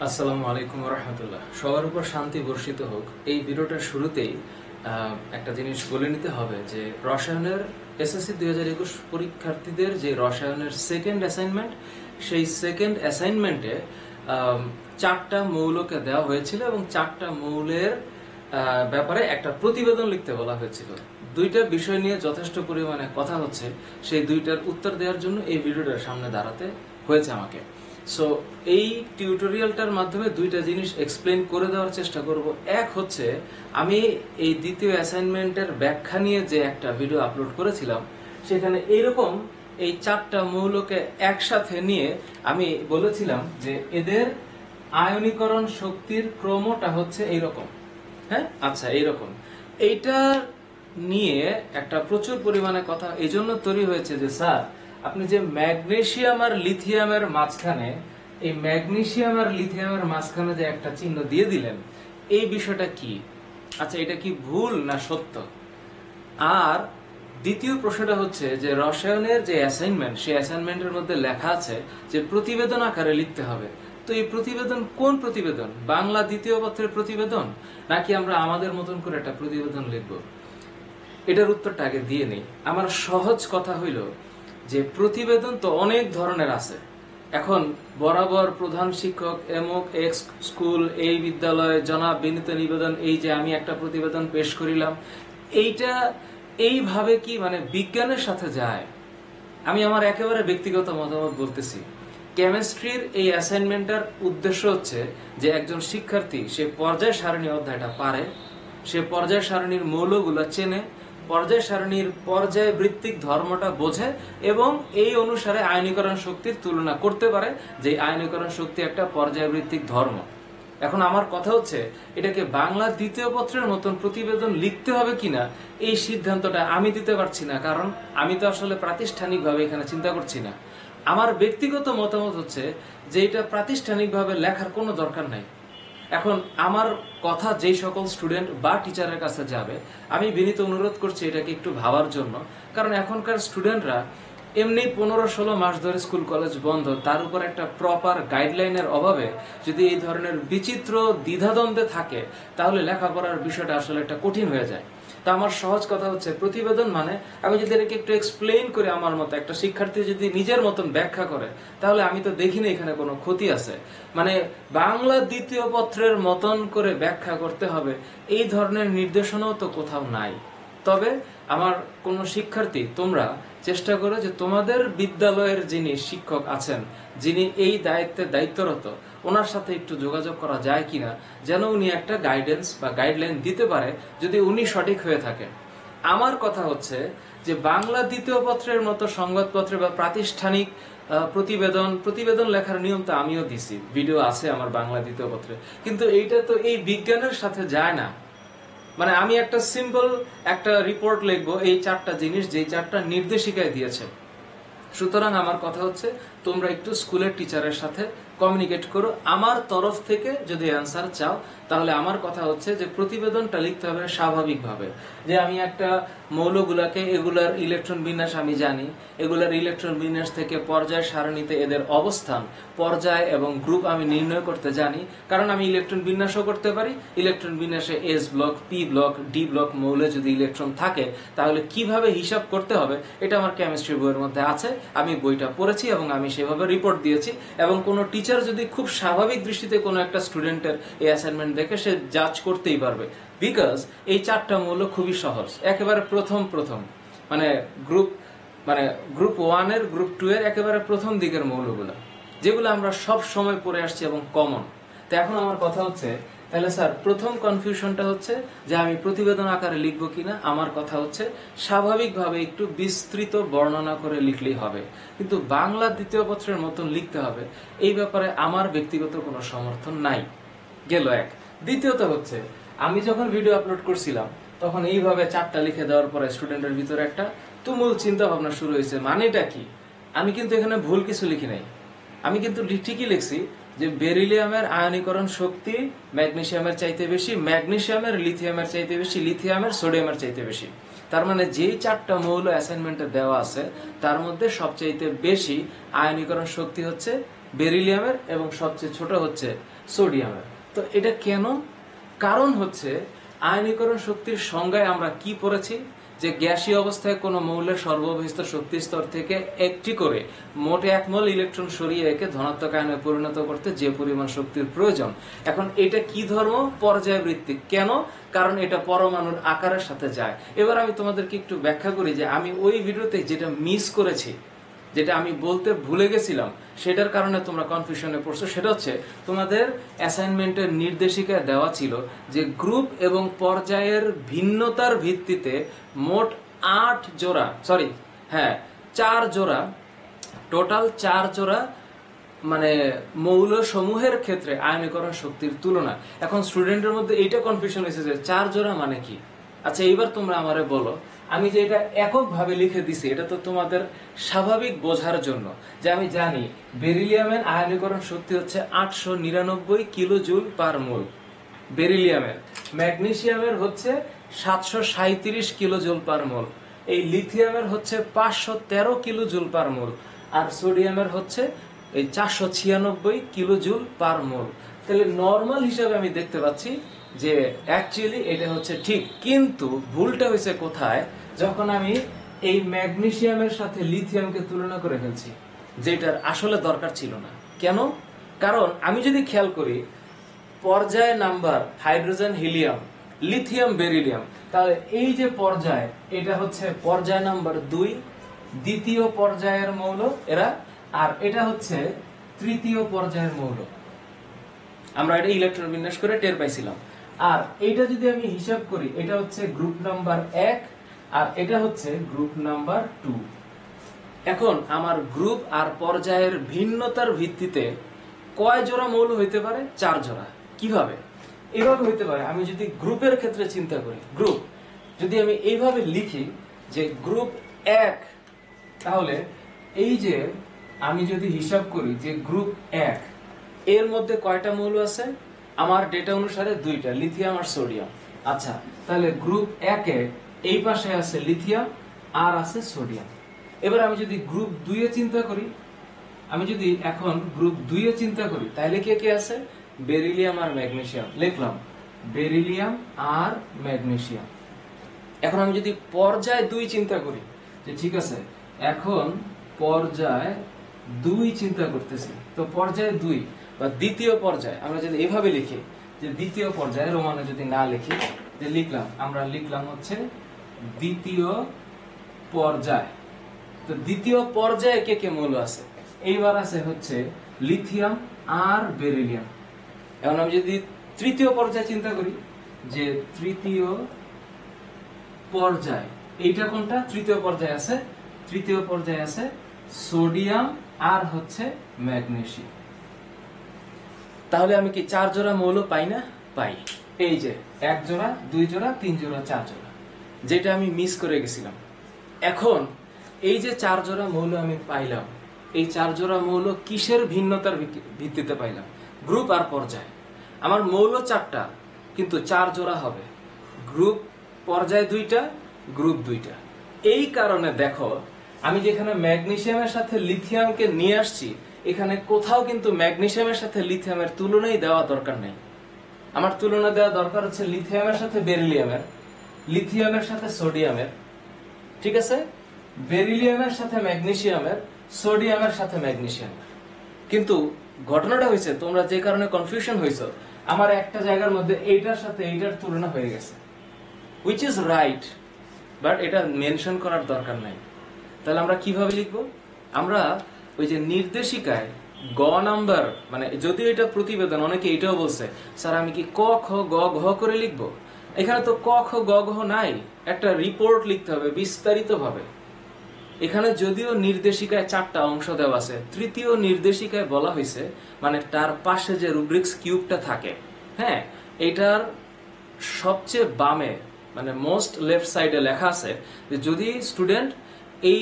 আসসালামু আলাইকুম রহমতুল্লাহ। সবার উপর শান্তি বর্ষিত হোক। এই ভিডিওটার শুরুতেই একটা জিনিস বলে নিতে হবে যে রসায়নের এসএসসি 2021 পরীক্ষার্থীদের যে রসায়নের সেকেন্ড অ্যাসাইনমেন্ট, সেই সেকেন্ড অ্যাসাইনমেন্টে 4টা মৌলকে দেওয়া হয়েছিল এবং 4টা মৌলের ব্যাপারে একটা প্রতিবেদন লিখতে বলা হয়েছিল। দুইটা বিষয় নিয়ে যথেষ্ট পরিমাণে কথা হচ্ছে, সেই দুইটার উত্তর দেওয়ার জন্য এই ভিডিওটার সামনে দাঁড়াতে হয়েছে আমাকে। সো এই টিউটোরিয়ালটার মাধ্যমে দুইটা জিনিস এক্সপ্লেন করে দেওয়ার চেষ্টা করব। এক হচ্ছে, আমি এই দ্বিতীয় অ্যাসাইনমেন্টের ব্যাখ্যা নিয়ে যে একটা ভিডিও আপলোড করেছিলাম, সেখানে এইরকম এই 4টা মৌলকে একসাথে নিয়ে আমি বলেছিলাম যে এদের আয়নীকরণ শক্তির ক্রমটা হচ্ছে এইরকম। হ্যাঁ, আচ্ছা, এইরকম। এইটা নিয়ে একটা প্রচুর পরিমাণে কথা এই জন্য তৈরি হয়েছে যে স্যার, আপনি যে ম্যাগনেসিয়াম আর লিথিয়ামের মাঝখানে, এই ম্যাগনেসিয়াম আর লিথিয়ামের মাঝখানে যে একটা চিহ্ন দিয়ে দিলেন, এই বিষয়টা কি? আচ্ছা, এটা কি ভুল না সত্য? আর দ্বিতীয় প্রশ্নটা হচ্ছে যে রসায়নের যে অ্যাসাইনমেন্ট, সেই অ্যাসাইনমেন্টের মধ্যে লেখা আছে যে প্রতিবেদন আকারে লিখতে হবে। তো এই প্রতিবেদন কোন প্রতিবেদন? বাংলা দ্বিতীয় পত্রের প্রতিবেদন, নাকি আমরা আমাদের মতন করে একটা প্রতিবেদন লিখব? এটার উত্তরটা আগে দিয়ে নেই। আমার সহজ কথা হইল যে প্রতিবেদন তো অনেক ধরনের আছে। এখন বরাবর প্রধান শিক্ষক এমক এক্স স্কুল, এই বিদ্যালয়, জনাব বিনীত নিবেদন, এই যে আমি একটা প্রতিবেদন পেশ করিলাম, এইটা এইভাবে কি মানে বিজ্ঞানের সাথে যায়? আমি আমার একেবারে ব্যক্তিগত মতামত বলতেছি। কেমিস্ট্রির এই অ্যাসাইনমেন্টটার উদ্দেশ্য হচ্ছে যে একজন শিক্ষার্থী সে পর্যায় সারণী অধ্যায়টা পারে, সে পর্যায় সারণীর মৌলগুলো চেনে, পর্যায় সারণীর পর্যায় ভিত্তিক ধর্মটা বোঝে এবং এই অনুসারে আয়নীকরণ শক্তির তুলনা করতে পারে যে আয়নীকরণ শক্তি একটা পর্যায় ভিত্তিক ধর্ম। এখন আমার কথা হচ্ছে, এটাকে বাংলা দ্বিতীয় পত্রের মতন প্রতিবেদন লিখতে হবে কিনা এই সিদ্ধান্তটা আমি দিতে পারছি না, কারণ আমি তো আসলে প্রাতিষ্ঠানিকভাবে এখানে চিন্তা করছি না। আমার ব্যক্তিগত মতামত হচ্ছে যে এটা প্রাতিষ্ঠানিকভাবে লেখার কোনো দরকার নাই। এখন আমার কথা যেই সকল স্টুডেন্ট বা টিচারের কাছে যাবে, আমি বিনীত অনুরোধ করছি এটাকে একটু ভাবার জন্য। কারণ এখনকার স্টুডেন্টরা এমনি 15-16 মাস ধরে স্কুল কলেজ বন্ধ, তার উপর একটা প্রপার গাইডলাইনের অভাবে যদি এই ধরনের বিচিত্র দ্বিধাদ্বন্দ্বে থাকে, তাহলে লেখাপড়ার বিষয়টা আসলে একটা কঠিন হয়ে যায়। তা আমার সহজ কথা হচ্ছে, প্রতিবেদন মানে আমি যদি এটাকে একটু এক্সপ্লেইন করে আমার মতো একটা শিক্ষার্থী যদি নিজের মতন ব্যাখ্যা করে, তাহলে আমি তো দেখিনি এখানে কোনো ক্ষতি আছে। মানে বাংলা দ্বিতীয় পত্রের মতন করে ব্যাখ্যা করতে হবে, এই ধরনের নির্দেশনাও তো কোথাও নাই। তবে আমার কোন শিক্ষার্থী, তোমরা চেষ্টা করো যে তোমাদের বিদ্যালয়ের যিনি শিক্ষক আছেন, যিনি এই দায়িত্বে দায়িত্বরত, ওনার সাথে একটু যোগাযোগ করা যায় কিনা, যেন উনি একটা গাইডেন্স বা গাইডলাইন দিতে পারে, যদি উনি সঠিক হয়ে থাকেন। আমার কথা হচ্ছে যে বাংলা দ্বিতীয় পত্রের মতো সংবাদপত্রে বা প্রাতিষ্ঠানিক প্রতিবেদন লেখার নিয়ম তো আমিও দিছি, ভিডিও আছে আমার বাংলা দ্বিতীয় পত্রে, কিন্তু এইটা তো এই বিজ্ঞানের সাথে যায় না। মানে আমি একটা সিম্পল একটা রিপোর্ট লিখবো, এই 4টা জিনিস যেই 4টা নির্দেশিকায় দিয়েছে। সুতরাং আমার কথা হচ্ছে, তোমরা একটু স্কুলের টিচারের সাথে কমিউনিকেট করো। আমার তরফ থেকে যদি অ্যান্সার চাও, তাহলে আমার কথা হচ্ছে যে প্রতিবেদনটা লিখতে হবে স্বাভাবিকভাবে, যে আমি একটা মৌলগুলাকে, এগুলার ইলেকট্রন বিন্যাস আমি জানি, এগুলার ইলেকট্রন বিন্যাস থেকে পর্যায় সারণীতে এদের অবস্থান, পর্যায় এবং গ্রুপ আমি নির্ণয় করতে জানি, কারণ আমি ইলেকট্রন বিন্যাসও করতে পারি। ইলেকট্রন বিন্যাসে S block, P block, D block মৌলে যদি ইলেকট্রন থাকে, তাহলে কিভাবে হিসাব করতে হবে এটা আমার কেমিস্ট্রি বইয়ের মধ্যে আছে, আমি বইটা পড়েছি এবং আমি সেভাবে রিপোর্ট দিয়েছি। এবং কোনো টিচার যদি খুব স্বাভাবিক দৃষ্টিতে কোনো একটা স্টুডেন্টের এই অ্যাসাইনমেন্ট দেখে, সে জাজ করতেই পারবে, বিকজ এই 4টা মৌল খুবই সহজ। একেবারে প্রথম মানে গ্রুপ 1 এর, গ্রুপ 2 এর একেবারে প্রথম দিকের মৌলগুলো, যেগুলো আমরা সব সময় পড়ে আসছি এবং কমন। তো এখন আমার কথা হচ্ছে, তাহলে স্যার প্রথম কনফিউশনটা হচ্ছে যে আমি প্রতিবেদন আকারে লিখবো কিনা। আমার কথা হচ্ছে স্বাভাবিকভাবে একটু বিস্তৃত বর্ণনা করে লিখলেই হবে, কিন্তু বাংলা দ্বিতীয় পত্রের মতন লিখতে হবে, এই ব্যাপারে আমার ব্যক্তিগত কোনো সমর্থন নাই। গেল এক। দ্বিতীয়ত হচ্ছে, আমি যখন ভিডিও আপলোড করছিলাম, তখন এইভাবে 4টা লিখে দেওয়ার পরে স্টুডেন্টের ভিতরে একটা তুমুল চিন্তা ভাবনা শুরু হয়েছে, মানেটা কি? আমি কিন্তু এখানে ভুল কিছু লিখি নাই। আমি কিন্তু ঠিকই লিখছি যে বেরিলিয়ামের আয়নীকরণ শক্তি ম্যাগনেসিয়ামের চাইতে বেশি, ম্যাগনেসিয়ামের লিথিয়ামের চাইতে বেশি, লিথিয়ামের সোডিয়ামের চাইতে বেশি। তার মানে যেই 4টা মৌল অ্যাসাইনমেন্টে দেওয়া আছে, তার মধ্যে সবচাইতে বেশি আয়নীকরণ শক্তি হচ্ছে বেরিলিয়ামের এবং সবচেয়ে ছোট হচ্ছে সোডিয়ামের। তো এটা কেন? কারণ হচ্ছে আয়নীকরণ শক্তির সংজ্ঞায় আমরা কি পড়েছি, যে গ্যাসীয় অবস্থায় কোনো মৌলের সর্ববহিস্থ শক্তি স্তর থেকে একটি করে মোট 1 মোল ইলেকট্রন সরিয়ে একে ধনাত্মক আয়নে পরিণত করতে যে পরিমাণ শক্তির প্রয়োজন। এখন এটা কি ধর্ম? পর্যায়বৃত্তিক। কেন? কারণ এটা পরমাণুর আকারের সাথে যায়। এবার আমি তোমাদেরকে একটু ব্যাখ্যা করি যে আমি ওই ভিডিওতে যেটা মিস করেছি, যেটা আমি বলতে ভুলে গেছিলাম, সেটার কারণে তোমরা কনফিউশনে পড়ছো। সেটা হচ্ছে তোমাদের অ্যাসাইনমেন্টের নির্দেশিকায় দেওয়া ছিল যে গ্রুপ এবং পর্যায়ের ভিন্নতার ভিত্তিতে মোট 4 জোড়া, টোটাল 4 জোড়া মানে মৌল সমূহের ক্ষেত্রে আয়নীকরণ শক্তির তুলনা। এখন স্টুডেন্টের মধ্যে এইটা কনফিউশন হয়েছে যে 4 জোড়া মানে কি। আচ্ছা, এইবার তোমরা আমারে বলো, আমি যে এটা এককভাবে লিখে দিছি এটা তো তোমাদের স্বাভাবিক বোঝার জন্য, যে আমি জানি বেরিলিয়ামের আয়নীকরণ শক্তি হচ্ছে 899 কিলোজুল পার মোল বেরিলিয়ামের, ম্যাগনেসিয়ামের হচ্ছে 737 কিলোজুল পার মোল, এই লিথিয়ামের হচ্ছে 513 কিলোজুল পার মোল, আর সোডিয়ামের হচ্ছে এই 496 কিলোজুল পার মোল। তাহলে নর্মাল হিসাবে আমি দেখতে পাচ্ছি যে অ্যাকচুয়ালি এটা হচ্ছে ঠিক, কিন্তু ভুলটা হয়েছে কোথায়? যখন আমি এই ম্যাগনেসিয়ামের সাথে লিথিয়ামকে তুলনা করে ফেলছি, যেটার আসলে দরকার ছিল না। কেন? কারণ আমি যদি খেয়াল করি পর্যায় number hydrogen helium lithium beryllium, তাহলে এই যে পর্যায়, এটা হচ্ছে পর্যায় নাম্বার 2, দ্বিতীয় পর্যায়ের মৌল এরা, আর এটা হচ্ছে তৃতীয় পর্যায়ের মৌল। আমরা এটা ইলেকট্রন বিন্যাস করে টের পাইছিলাম। আর এইটা যদি আমি হিসাব করি, এটা হচ্ছে গ্রুপ নাম্বার 1 আর এটা হচ্ছে গ্রুপ নাম্বার 2। এখন আমার গ্রুপ আর পর্যায়ের ভিন্নতার ভিত্তিতে কয় জোড়া মৌল হইতে পারে? 4 জোড়া। কিভাবে? এইভাবে হইতে পারে। আমি যদি গ্রুপের ক্ষেত্রে চিন্তা করি, গ্রুপ যদি আমি এইভাবে লিখি যে গ্রুপ 1, তাহলে এই যে আমি যদি হিসাব করি যে গ্রুপ 1 এর মধ্যে কয়টা মৌল আছে? আমার ডেটা অনুসারে 2টা, লিথিয়াম আর সোডিয়াম। আচ্ছা, তাহলে গ্রুপ 1 এ এই পাশে আছে লিথিয়াম আর আছে সোডিয়াম। এবার আমি যদি গ্রুপ 2 এ চিন্তা করি, তাহলে কে কে আছে? বেরিলিয়াম আর ম্যাগনেসিয়াম। লিখলাম বেরিলিয়াম আর ম্যাগনেসিয়াম। এখন আমি যদি পর্যায় 2 চিন্তা করি, যে ঠিক আছে এখন পর্যায় 2 চিন্তা করতেছি, তো পর্যায় 2 বা দ্বিতীয় পর্যায় আমরা যদি এভাবে লিখি, যে দ্বিতীয় পর্যায়ে রোমানে যদি না লিখি, যে আমরা লিখলাম হচ্ছে দ্বিতীয় পর্যায়। তো দ্বিতীয় পর্যায়ে কে কে মৌল আছে? এইবার আছে হচ্ছে লিথিয়াম আর বেরিলিয়াম। এখন আমি যদি তৃতীয় পর্যায়ে চিন্তা করি, যে তৃতীয় পর্যায়, এইটা কোনটা? তৃতীয় পর্যায়ে আছে সোডিয়াম আর হচ্ছে ম্যাগনেসিয়াম। তাহলে আমি কি 4 জোড়া মৌল পাই না? পাই। এই যে 1 জোড়া, 2 জোড়া, 3 জোড়া, 4 জোড়া, যেটা আমি মিস করে গেছিলাম। এখন এই যে 4 জোড়া মৌল আমি পাইলাম, এই 4 জোড়া মৌল কিসের ভিন্নতার ভিত্তিতে পাইলাম? গ্রুপ আর পর্যায়। আমার মৌল 4টা, কিন্তু 4 জোড়া হবে। গ্রুপ পর্যায় 2টা, গ্রুপ 2টা। এই কারণে দেখো আমি যেখানে ম্যাগনেসিয়ামের সাথে লিথিয়ামকে নিয়ে আসছি, এখানে কোথাও কিন্তু ম্যাগনেসিয়ামের সাথে লিথিয়ামের তুলনাই দেওয়া দরকার নেই। আমার তুলনা দেওয়া দরকার হচ্ছে লিথিয়ামের সাথে বেরিলিয়ামের, লিথিয়ামের সাথে সোডিয়ামের, ঠিক আছে, বেরিলিয়ামের সাথে ম্যাগনেসিয়ামের, সোডিয়ামের সাথে ম্যাগনেসিয়ামের। কিন্তু ঘটনাটা হয়েছে, তোমরা যে কারণে কনফিউশন হয়েছো, আমার একটা জায়গার মধ্যে এইটার সাথে এইটার তুলনা হয়ে গেছে, which is right, বাট এটা মেনশন করার দরকার নাই। তাহলে আমরা কিভাবে লিখব? আমরা ওই যে নির্দেশিকায় গ নাম্বার, মানে যদিও এটা প্রতিবেদন, অনেকে এটাও বলছে স্যার আমি কি ক খ গ ঘ করে লিখবো? এখানে তো ক খ গ ঘ নাই, একটা রিপোর্ট লিখতে হবে বিস্তারিত ভাবে। এখানে যদিও নির্দেশিকায় 4টা অংশ দেওয়া আছে, তৃতীয় নির্দেশিকায় বলা হয়েছে, মানে তার পাশে যে রুব্রিক্স কিউবটা থাকে, হ্যাঁ, এটার সবচেয়ে বামে মানে মোস্ট লেফট সাইডে লেখা আছে যে যদি স্টুডেন্ট এই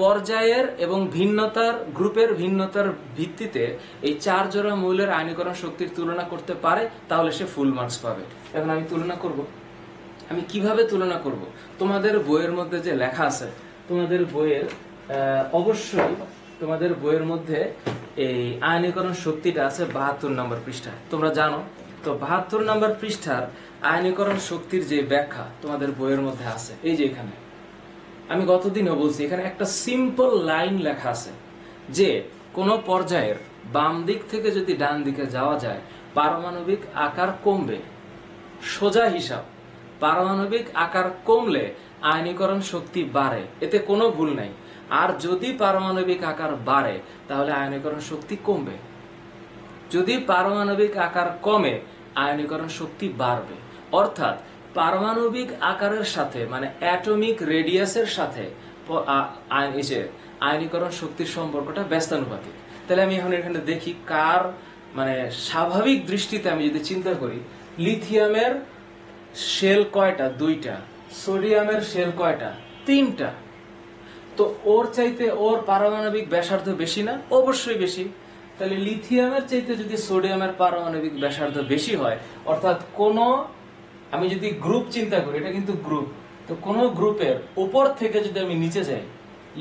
পর্যায়ের এবং ভিন্নতার গ্রুপের ভিন্নতার ভিত্তিতে এই 4 জোড়া মৌলের আয়নীকরণ শক্তির তুলনা করতে পারে, তাহলে সে ফুল মার্কস পাবে। এখন আমি তুলনা করব। আমি কিভাবে তুলনা করব? তোমাদের বইয়ের মধ্যে যে লেখা আছে, তোমাদের বইয়ের অবশ্যই তোমাদের বইয়ের মধ্যে এই আয়নীকরণ শক্তিটা আছে 72 নম্বর পৃষ্ঠায়, তোমরা জানো তো। 72 নম্বর পৃষ্ঠার আয়নীকরণ শক্তির যে ব্যাখ্যা তোমাদের বইয়ের মধ্যে আছে, এই যে এখানে আমি গতদিনও বলছি, এখানে একটা সিম্পল লাইন লেখা আছে যে কোনো পর্যায়ের বাম দিক থেকে যদি ডান দিকে যাওয়া যায় পারমাণবিক আকার কমবে। সোজা হিসাব, পারমাণবিক আকার কমলে আয়নীকরণ শক্তি বাড়ে, এতে কোনো ভুল নাই। আর যদি পারমাণবিক আকার বাড়ে তাহলে আয়নীকরণ শক্তি কমবে। যদি পারমাণবিক আকার কমে আয়নীকরণ শক্তি বাড়বে। অর্থাৎ পারমাণবিক আকারের সাথে মানে অ্যাটমিক রেডিয়াসের সাথে আয়নীকরণ শক্তির সম্পর্কটা ব্যস্তানুপাতিক। তাহলে আমি এখন এখানে দেখি কার মানে স্বাভাবিক দৃষ্টিতে আমি যদি চিন্তা করি, লিথিয়ামের শেল কয়টা? 2টা। সোডিয়ামের শেল কয়টা? 3টা। তো ওর চাইতে ওর পারমাণবিক ব্যাসার্ধ বেশি না? অবশ্যই বেশি। তাহলে লিথিয়ামের চাইতে যদি সোডিয়ামের পারমাণবিক ব্যাসার্ধ বেশি হয়, অর্থাৎ কোন, আমি যদি গ্রুপ চিন্তা করি, এটা কিন্তু গ্রুপ, তো কোন গ্রুপের উপর থেকে যদি আমি নিচে যাই,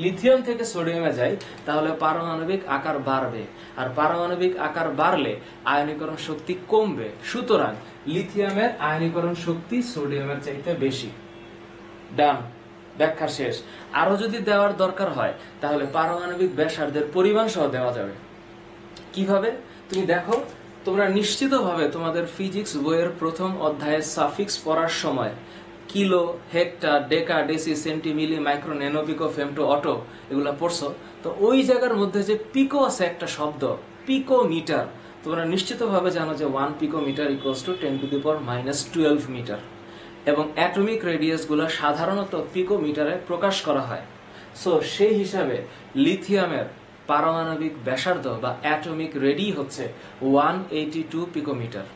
লিথিয়াম থেকে সোডিয়ামে যাই, তাহলে পারমাণবিক আকার বাড়বে। আর পারমাণবিক আকার বাড়লে আয়নীকরণ শক্তি কমবে। সুতরাং লিথিয়ামের আয়নীকরণ শক্তি সোডিয়ামের চাইতে বেশি। ডান, ব্যাখ্যা শেষ। আরো যদি দেওয়ার দরকার হয় তাহলে পারমাণবিক ব্যাসার্ধের পরিমাণ সহ দেওয়া যাবে। কিভাবে? তুমি দেখো, তোমরা নিশ্চিতভাবে তোমাদের ফিজিক্স বইয়ের প্রথম অধ্যায়ে সাফিক্স পড়ার সময় কিলো, হেক্টর, ডেকা, ডেসি, সেন্টি, মিলি, মাইক্রো, ন্যানো, পিকো, ফেমটো, অটো এগুলা পড়ছো। তো ওই জায়গার মধ্যে যে পিকো আছে একটা শব্দ, পিকোমিটার, তোমরা নিশ্চিতভাবে জানো যে 1 পিকোমিটার ইকুয়ালস টু 10⁻12 মিটার। এবং অ্যাটমিক রেডিয়াস গুলো সাধারণত পিকোমিটারে প্রকাশ করা হয়। সো সেই হিসাবে লিথিয়ামের পারমাণবিক ব্যাসার্ধ বা অ্যাটমিক রেডি হচ্ছে 182 পিকোমিটার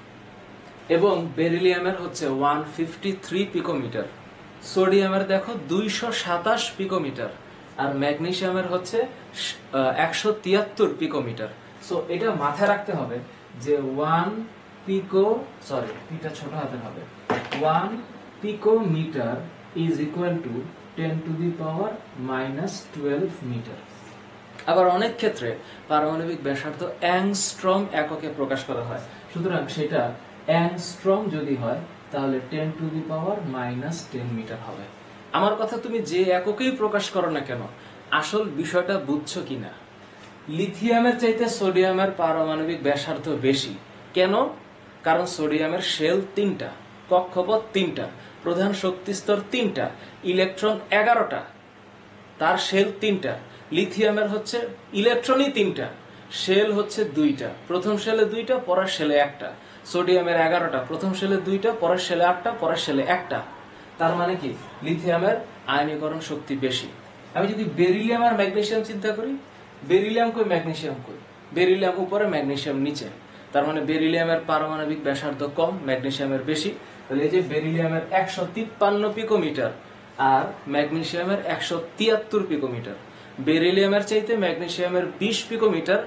এবং বেরিলিয়ামের হচ্ছে 153 পিকোমিটার। সোডিয়ামের দেখো 227 পিকোমিটার আর ম্যাগনেসিয়ামের হচ্ছে 173 পিকোমিটার। সো এটা মাথায় রাখতে হবে যে 1 ছোট হাতে হবে, 1 picometre is equal to 10⁻⁻12 metre. আবার অনেক ক্ষেত্রে পারমাণবিক ব্যাসার্ধ অ্যাংস্ট্রম এককে প্রকাশ করা হয়। সুতরাং সেটা অ্যাংস্ট্রম যদি হয় তাহলে 10⁻⁻10 মিটার হবে। আমার কথা তুমি যে এককেই প্রকাশ করো না কেন, আসল বিষয়টা বুঝছো কিনা? লিথিয়ামের চাইতে সোডিয়ামের পারমাণবিক ব্যাসার্ধ বেশি। কেন? কারণ সোডিয়ামের শেল 3টা, কক্ষপথ 3টা, প্রধান শক্তিস্তর 3টা, ইলেকট্রন 11টা, তার শেল 3টা। লিথিয়ামের হচ্ছে ইলেকট্রনই 3টা, শেল হচ্ছে 2টা, প্রথম শেলে 2টা, পরের শেলে 1টা। সোডিয়ামের 11টা, প্রথম শেলে 2টা, পরের শেলে 8টা, পরের শেলে 1টা। তার মানে কি লিথিয়ামের আয়নীকরণ শক্তি বেশি। আমি যদি বেরিলিয়াম আর ম্যাগনেসিয়াম চিন্তা করি, বেরিলিয়াম কই ম্যাগনেসিয়াম কই? বেরিলিয়াম উপরে, ম্যাগনেসিয়াম নিচে। তার মানে বেরিলিয়ামের পারমাণবিক ব্যাসার্ধ কম, ম্যাগনেসিয়ামের বেশি। তাহলে এই যে বেরিলিয়ামের 153 পিকোমিটার আর ম্যাগনেসিয়ামের 173 পিকোমিটার। বেরিলিয়ামের চাইতে ম্যাগনেসিয়ামের 20 পিকোমিটার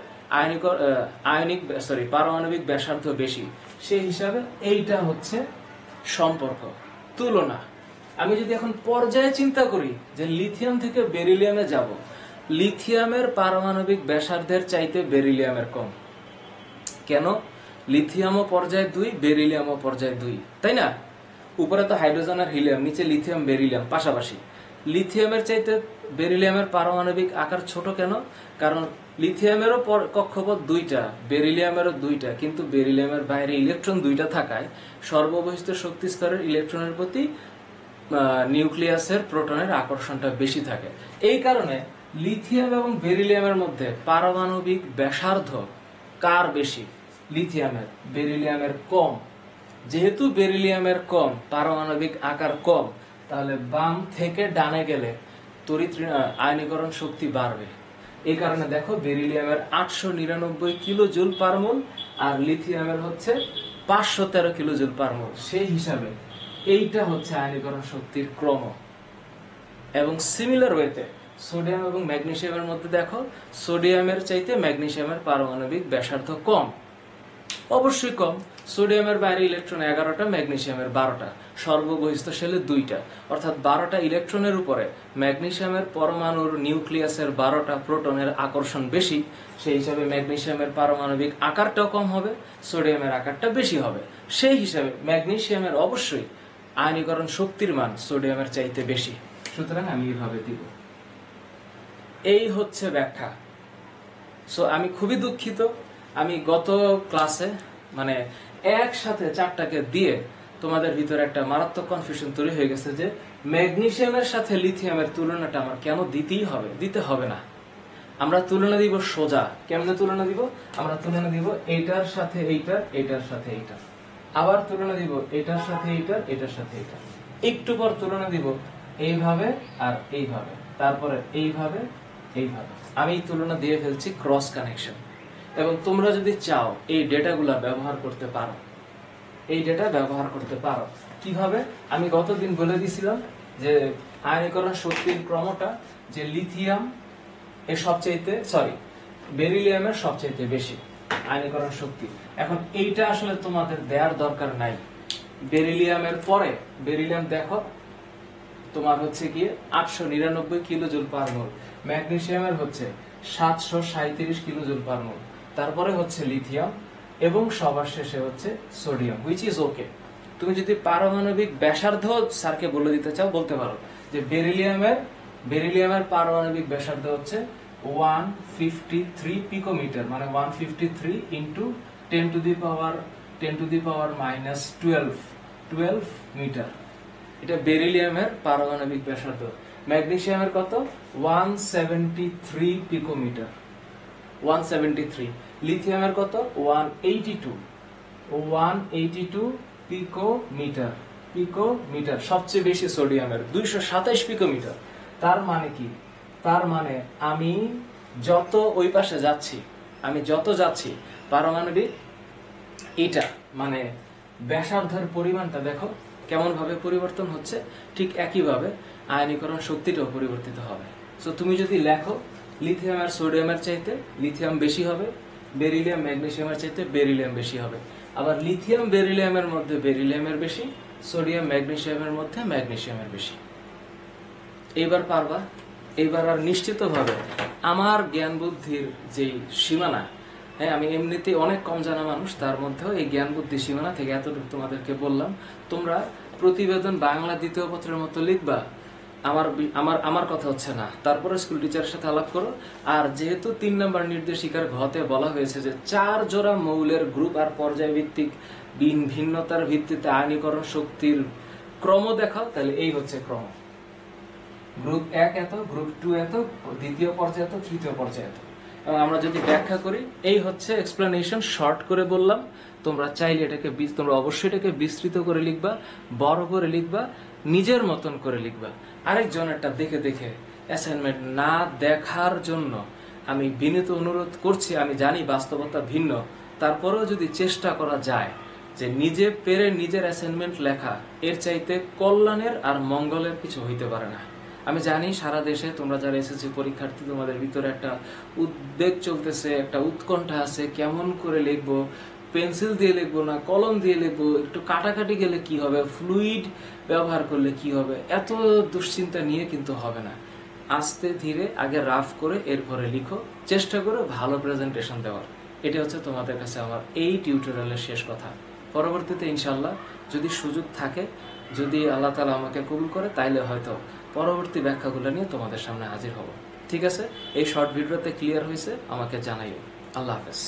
পারমাণবিক ব্যাসার্ধ বেশি। সেই হিসাবে এইটা হচ্ছে সম্পর্ক, তুলনা। আমি যদি এখন পর্যায়ে চিন্তা করি যে লিথিয়াম থেকে বেরিলিয়ামে যাব, লিথিয়ামের পারমাণবিক ব্যাসার্ধের চাইতে বেরিলিয়ামের কম। কেন? লিথিয়ামও পর্যায় 2, বেরিলিয়ামও পর্যায় 2, তাই না? উপরে তো হাইড্রোজেন আর হিলিয়াম, নিচে লিথিয়াম বেরিলিয়াম পাশাপাশি। লিথিয়ামের চাইতে বেরিলিয়ামের পারমাণবিক আকার ছোট কেন? কারণ লিথিয়ামেরও কক্ষপথ 2টা, বেরিলিয়ামেরও 2টা, কিন্তু বেরিলিয়ামের বাইরে ইলেকট্রন 2টা থাকায় সর্ববহিষ্ঠ শক্তি স্তরের ইলেকট্রনের প্রতি নিউক্লিয়াসের প্রোটনের আকর্ষণটা বেশি থাকে। এই কারণে লিথিয়াম এবং বেরিলিয়ামের মধ্যে পারমাণবিক ব্যাসার্ধ কার বেশি? লিথিয়ামের। বেরিলিয়ামের কম। যেহেতু বেরিলিয়ামের কম, পারমাণবিক আকার কম, তাহলে বাম থেকে ডানে গেলে তড়িৎ আয়নীকরণ শক্তি বাড়বে। এই কারণে দেখো বেরিলিয়ামের 899 কিলো জুল পার মোল আর লিথিয়ামের হচ্ছে 513 কিলো জুল পার মোল। সেই হিসাবে এইটা হচ্ছে আয়নীকরণ শক্তির ক্রম। এবং সিমিলার ওয়েতে সোডিয়াম এবং ম্যাগনেসিয়ামের মধ্যে দেখো সোডিয়ামের চাইতে ম্যাগনেসিয়ামের পারমাণবিক ব্যাসার্ধ কম। অবশ্যই কম। সোডিয়ামের বাইরে ইলেকট্রন 11টা, ম্যাগনেসিয়ামের 12টা, সর্ববহিস্থ শেলে 2টা, অর্থাৎ 12টা ইলেকট্রনের উপরে ম্যাগনেসিয়ামের পরমাণুর নিউক্লিয়াসের 12টা প্রোটনের আকর্ষণ বেশি। সেই হিসাবে ম্যাগনেসিয়ামের পারমাণবিক আকারটাও কম হবে, সোডিয়ামের আকারটা বেশি হবে। সেই হিসাবে ম্যাগনেসিয়ামের অবশ্যই আয়নীকরণ শক্তির মান সোডিয়ামের চাইতে বেশি। সুতরাং আমি এইভাবে দিব। এই হচ্ছে ব্যাখ্যা। সো আমি খুবই দুঃখিত, আমি গত ক্লাসে মানে একসাথে 4টাকে দিয়ে তোমাদের ভিতরে একটা মারাত্মক কনফিউশন তৈরি হয়ে গেছে যে ম্যাগনেসিয়ামের সাথে লিথিয়ামের তুলনাটা আমার কেন দিতে হবে না। আমরা তুলনা দিব সোজা। কেমনে তুলনা দিব? আমরা তুলনা দিব এইটার সাথে এইটার, এইটার সাথে এইটার, আবার তুলনা দিব এটার সাথে এইটার, এটার সাথে এইটার, একটু পর তুলনা দিব এইভাবে আর এইভাবে, তারপরে এইভাবে এইভাবে। আমি তুলনা দিয়ে ফেলছি ক্রস কানেকশন। এবং তোমরা যদি চাও এই ডেটাগুলা ব্যবহার করতে পারো, এই ডেটা ব্যবহার করতে পারো কিভাবে? আমি গতদিন বলে দিছিলাম যে আয়নীকরণ শক্তির ক্রমটা যে লিথিয়াম এর সবচাইতে বেরিলিয়ামের সবচাইতে বেশি আয়নীকরণ শক্তি। এখন এইটা আসলে তোমাদের দেওয়ার দরকার নাই। বেরিলিয়ামের পরে বেরিলিয়াম দেখো তোমার হচ্ছে গিয়ে 899 কিলোজুল পার মোল, ম্যাগনেসিয়ামের হচ্ছে 737 কিলোজুল পার মোল, তারপরে হচ্ছে লিথিয়াম এবং সবার শেষে হচ্ছে সোডিয়াম, হুইচ ইজ ওকে। তুমি যদি পারমাণবিক ব্যাসার্ধ স্যারকে বলে দিতে চাও বলতে পারো যে বেরিলিয়ামের পারমাণবিক ব্যাসার্ধ হচ্ছে 153 পিকোমিটার, মানে 153 into 10 to the power minus 12 metre. এটা বেরিলিয়ামের পারমাণবিক ব্যাসার্ধ। ম্যাগনেসিয়ামের কত? 173 পিকোমিটার, 173। লিথিয়ামের কত? 182 পিকোমিটার। সবচেয়ে বেশি সোডিয়ামের 227 পিকোমিটার। তার মানে কি? তার মানে আমি যত ওই পাশে যাচ্ছি, পারমাণবিক এটা মানে ব্যাসার্ধের পরিমাণটা দেখো কেমন ভাবে পরিবর্তন হচ্ছে। ঠিক একইভাবে আয়নীকরণ শক্তিটাও পরিবর্তিত হবে। সো তুমি যদি লেখো লিথিয়াম আর সোডিয়ামের চাইতে লিথিয়াম বেশি হবে, বেরিলিয়াম ম্যাগনেসিয়ামের চাইতে বেরিলিয়াম বেশি হবে, আবার লিথিয়াম বেরিলিয়ামের মধ্যে বেরিলিয়ামের বেশি, সোডিয়াম ম্যাগনেসিয়ামের মধ্যে ম্যাগনেসিয়ামের বেশি। এইবার পারবা? এইবার আর নিশ্চিতভাবে আমার জ্ঞান বুদ্ধির যে সীমানা, হ্যাঁ আমি এমনিতেই অনেক কম জানা মানুষ, তার মধ্যেও এই জ্ঞান বুদ্ধির সীমানা থেকে এতটুকু তোমাদেরকে বললাম। তোমরা প্রতিবেদন বাংলা দ্বিতীয় পত্রের মতো লিখবা, আমার কথা হচ্ছে না, তারপরে স্কুল টিচারের সাথে আলাপ করো। আর যেহেতু 3 নম্বর নির্দেশিকার ঘতে বলা হয়েছে যে 4 জোড়া মৌলের গ্রুপ আর পর্যায় ভিত্তিক ভিন্নতার ভিত্তিতে আয়নীকরণ শক্তির ক্রম দেখাও, তাহলে এই হচ্ছে ক্রম। গ্রুপ 1 এত, গ্রুপ 2 এত, দ্বিতীয় পর্যায়ে এত, তৃতীয় পর্যায়ে এত। এবং আমরা যদি ব্যাখ্যা করি, এই হচ্ছে এক্সপ্লেনেশন, শর্ট করে বললাম। তোমরা চাইলে তোমরা অবশ্যই এটাকে বিস্তৃত করে লিখবা, বড় করে লিখবা, নিজের মতন করে লিখবা। আরেকজনেরটা দেখে দেখে অ্যাসাইনমেন্ট না দেখার জন্য আমি বিনীত অনুরোধ করছি। আমি জানি বাস্তবতা ভিন্ন, তারপরেও যদি চেষ্টা করা যায় যে নিজে পেরে নিজের অ্যাসাইনমেন্ট লেখা, এর চাইতে কল্যাণের আর মঙ্গলের কিছু হইতে পারে না। আমি জানি সারা দেশে তোমরা যারা এসএসসি পরীক্ষার্থী, তোমাদের ভিতরে একটা উদ্বেগ চলতেছে, একটা উৎকণ্ঠা আছে, কেমন করে লিখবো, পেন্সিল দিয়ে লিখবো না কলম দিয়ে লিখবো, একটু কাটাকাটি গেলে কি হবে, ফ্লুইড ব্যবহার করলে কি হবে, এত দুশ্চিন্তা নিয়ে কিন্তু হবে না। আস্তে ধীরে আগে রাফ করে এরপরে লিখো, চেষ্টা করো ভালো প্রেজেন্টেশন দেওয়ার। এটা হচ্ছে তোমাদের কাছে আমার এই টিউটোরিয়ালের শেষ কথা। পরবর্তীতে ইনশাল্লাহ যদি সুযোগ থাকে, যদি আল্লাহ তাআলা আমাকে কবুল করে, তাইলে হয়তো পরবর্তী ব্যাখ্যাগুলো নিয়ে তোমাদের সামনে হাজির হব। ঠিক আছে? এই শর্ট ভিডিওতে ক্লিয়ার হয়েছে? আমাকে জানাইও। আল্লাহ হাফেজ।